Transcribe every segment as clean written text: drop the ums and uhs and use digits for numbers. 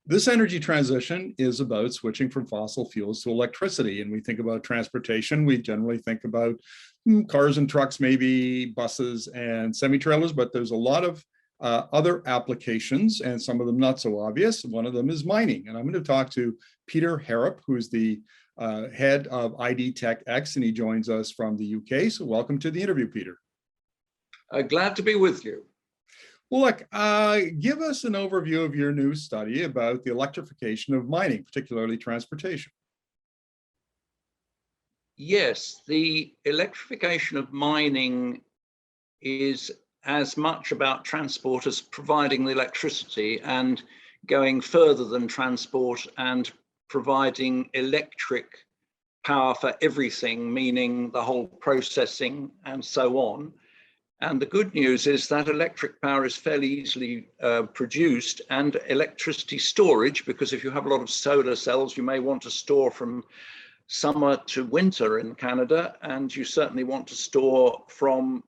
This energy transition is about switching from fossil fuels to electricity. And we think about transportation, we generally think about cars and trucks, maybe buses and semi-trailers, but there's a lot of other applications, and some of them not so obvious. One of them is mining. And I'm going to talk to Peter Harrop, who's the head of IDTechEx, and he joins us from the UK. So welcome to the interview, Peter. Glad to be with you. Well, look, give us an overview of your new study about the electrification of mining, particularly transportation. Yes, the electrification of mining is as much about transport as providing the electricity, and going further than transport and providing electric power for everything, meaning the whole processing and so on. And the good news is that electric power is fairly easily produced, and electricity storage, because if you have a lot of solar cells, you may want to store from summer to winter in Canada, and you certainly want to store from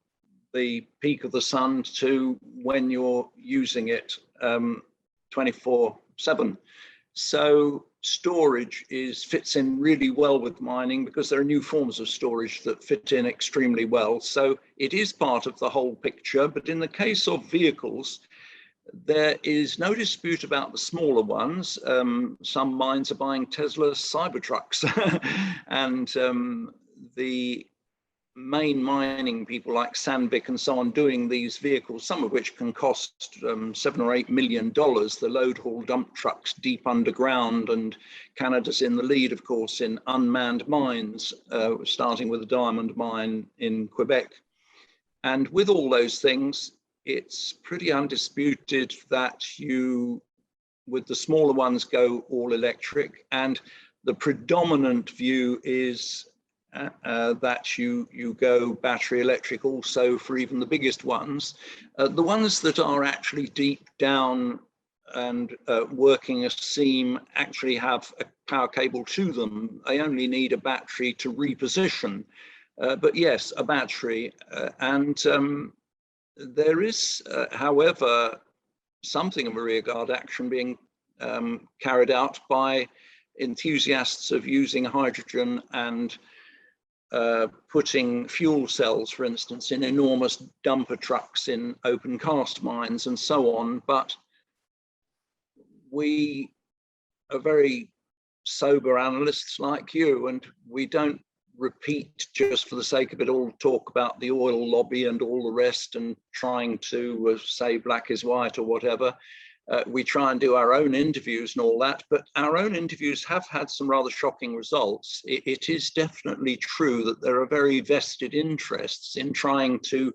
the peak of the sun to when you're using it 24/7. So storage fits in really well with mining, because there are new forms of storage that fit in extremely well. So it is part of the whole picture. But in the case of vehicles, there is no dispute about the smaller ones. Some mines are buying Tesla Cybertrucks, and the main mining people like Sandvik and so on doing these vehicles, some of which can cost $7 or $8 million, the load haul dump trucks deep underground. And Canada's in the lead, of course, in unmanned mines, starting with a diamond mine in Quebec. And with all those things, it's pretty undisputed that with the smaller ones, go all electric. And the predominant view is that you go battery electric also for even the biggest ones. The ones that are actually deep down and working a seam actually have a power cable to them. They only need a battery to reposition. But yes, a battery. There is, however, something of a rearguard action being carried out by enthusiasts of using hydrogen and putting fuel cells, for instance, in enormous dumper trucks in open cast mines and so on. But we are very sober analysts like you, and we don't repeat just for the sake of it all, talk about the oil lobby and all the rest and trying to say black is white or whatever. We try and do our own interviews and all that, but our own interviews have had some rather shocking results. It is definitely true that there are very vested interests in trying to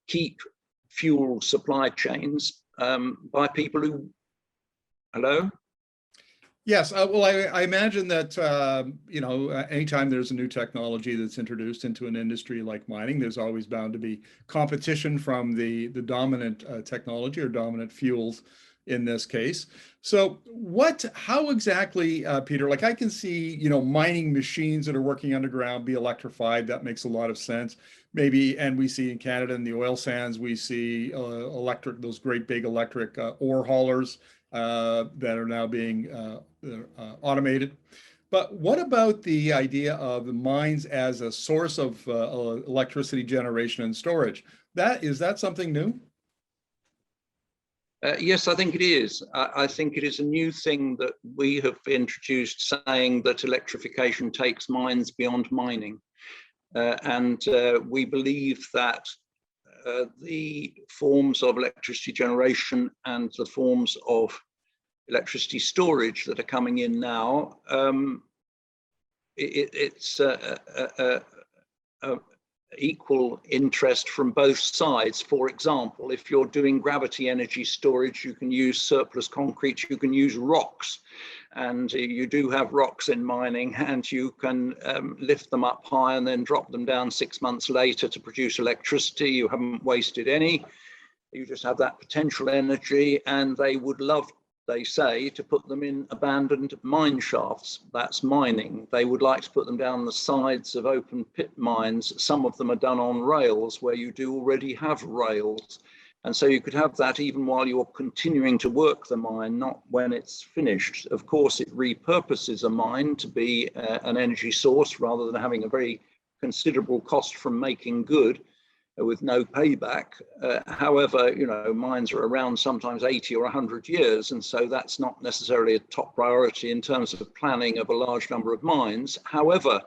keep fuel supply chains by people who, hello? Yes, well, I imagine that, anytime there's a new technology that's introduced into an industry like mining, there's always bound to be competition from the dominant technology or dominant fuels in this case. So how exactly, Peter, like I can see, mining machines that are working underground be electrified. That makes a lot of sense. Maybe, and we see in Canada in the oil sands, we see those great big electric ore haulers that are now being automated. But what about the idea of the mines as a source of electricity generation and storage? Is that something new? Yes, I think it is. I think it is a new thing that we have introduced, saying that electrification takes mines beyond mining. We believe that the forms of electricity generation and the forms of electricity storage that are coming in now, it's equal interest from both sides. For example, if you're doing gravity energy storage, you can use surplus concrete, you can use rocks, and you do have rocks in mining, and you can lift them up high and then drop them down 6 months later to produce electricity. You haven't wasted any, you just have that potential energy. And they would love, they say, to put them in abandoned mine shafts. That's mining. They would like to put them down the sides of open pit mines. Some of them are done on rails, where you do already have rails. And so you could have that even while you're continuing to work the mine, not when it's finished. Of course, it repurposes a mine to be an energy source rather than having a very considerable cost from making good with no payback. However, you know, mines are around sometimes 80 or 100 years, and so that's not necessarily a top priority in terms of planning of a large number of mines. However,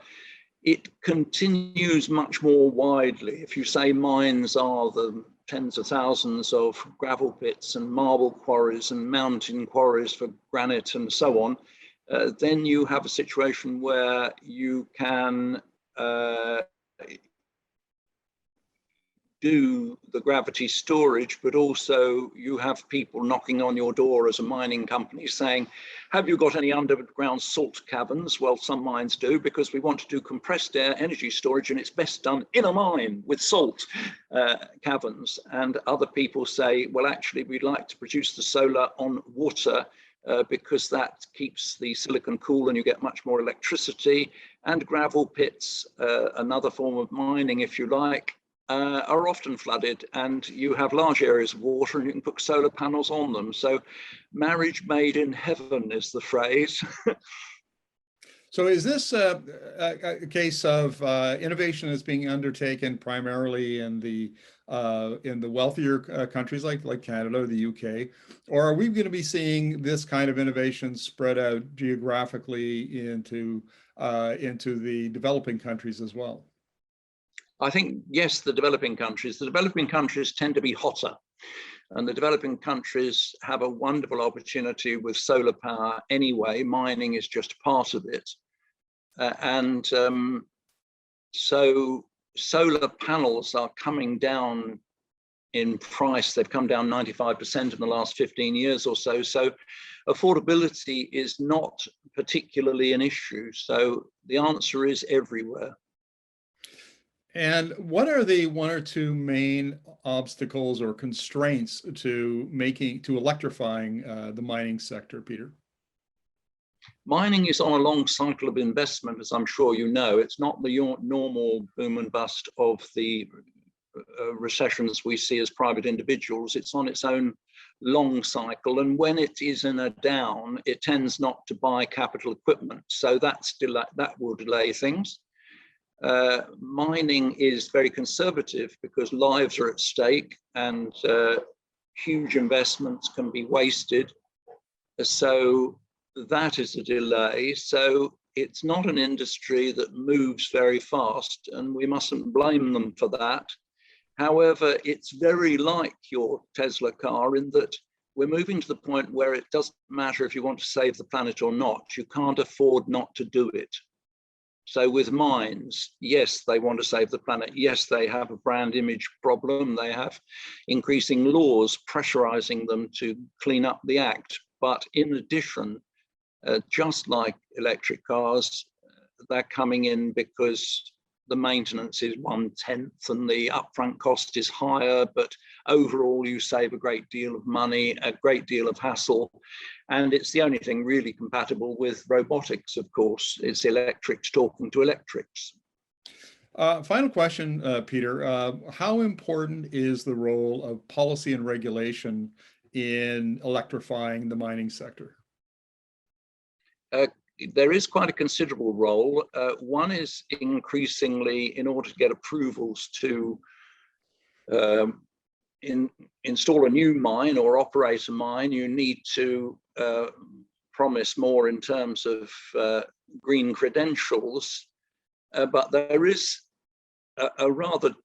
it continues much more widely. If you say mines are the tens of thousands of gravel pits and marble quarries and mountain quarries for granite and so on, then you have a situation where you can do the gravity storage, but also you have people knocking on your door as a mining company saying, have you got any underground salt caverns? Well, some mines do, because we want to do compressed air energy storage, and it's best done in a mine with salt caverns. And other people say, well, actually, we'd like to produce the solar on water because that keeps the silicon cool and you get much more electricity. And gravel pits, another form of mining, if you like, are often flooded, and you have large areas of water and you can put solar panels on them. So marriage made in heaven is the phrase. So is this a case of innovation that's being undertaken primarily in the wealthier countries like Canada or the UK, or are we going to be seeing this kind of innovation spread out geographically into the developing countries as well? I think, yes, the developing countries tend to be hotter, and the developing countries have a wonderful opportunity with solar power anyway. Mining is just part of it. So solar panels are coming down in price. They've come down 95% in the last 15 years or so. So affordability is not particularly an issue. So the answer is everywhere. And what are the one or two main obstacles or constraints to electrifying the mining sector, Peter? Mining is on a long cycle of investment, as I'm sure you know. It's not the normal boom and bust of the recessions we see as private individuals. It's on its own long cycle, and when it is in a down, it tends not to buy capital equipment. So that will delay things. Mining is very conservative because lives are at stake, and huge investments can be wasted. So that is a delay. So it's not an industry that moves very fast, and we mustn't blame them for that. However, it's very like your Tesla car in that we're moving to the point where it doesn't matter if you want to save the planet or not. You can't afford not to do it. So with mines, yes, they want to save the planet. Yes, they have a brand image problem. They have increasing laws pressurizing them to clean up the act. But in addition, just like electric cars, they're coming in because the maintenance is 1/10 and the upfront cost is higher, but overall you save a great deal of money, a great deal of hassle. And it's the only thing really compatible with robotics, of course. It's electrics talking to electrics. Final question, Peter. How important is the role of policy and regulation in electrifying the mining sector? There is quite a considerable role. One is increasingly, in order to get approvals to install a new mine or operate a mine, you need to promise more in terms of green credentials. But there is a rather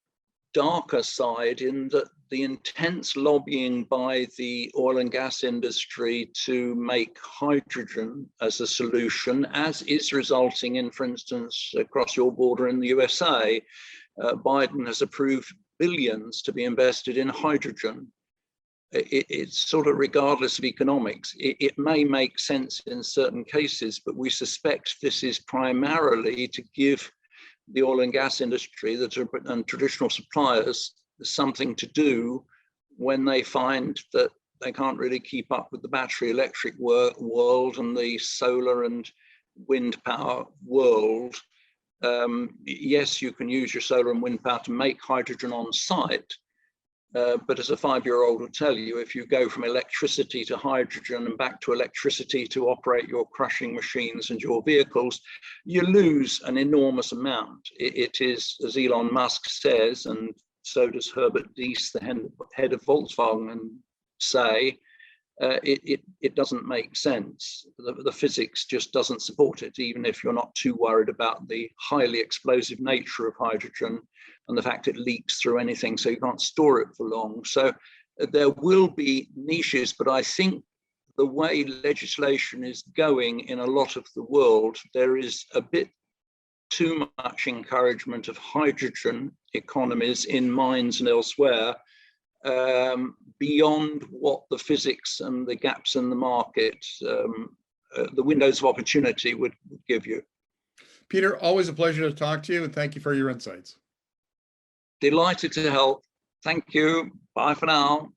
darker side in that the intense lobbying by the oil and gas industry to make hydrogen as a solution, as is resulting in, for instance, across your border in the USA, Biden has approved billions to be invested in hydrogen. It's sort of regardless of economics. It may make sense in certain cases, but we suspect this is primarily to give the oil and gas industry and traditional suppliers something to do when they find that they can't really keep up with the battery electric world and the solar and wind power world. Yes, you can use your solar and wind power to make hydrogen on site, But as a 5-year-old will tell you, if you go from electricity to hydrogen and back to electricity to operate your crushing machines and your vehicles, you lose an enormous amount. It is, as Elon Musk says, and so does Herbert Diess, the head of Volkswagen, say, it doesn't make sense. The physics just doesn't support it, even if you're not too worried about the highly explosive nature of hydrogen and the fact it leaks through anything, so you can't store it for long. So there will be niches, but I think the way legislation is going in a lot of the world, there is a bit too much encouragement of hydrogen economies in mines and elsewhere, beyond what the physics and the gaps in the market, the windows of opportunity would give you. Peter, always a pleasure to talk to you, and thank you for your insights. Delighted to help. Thank you. Bye for now.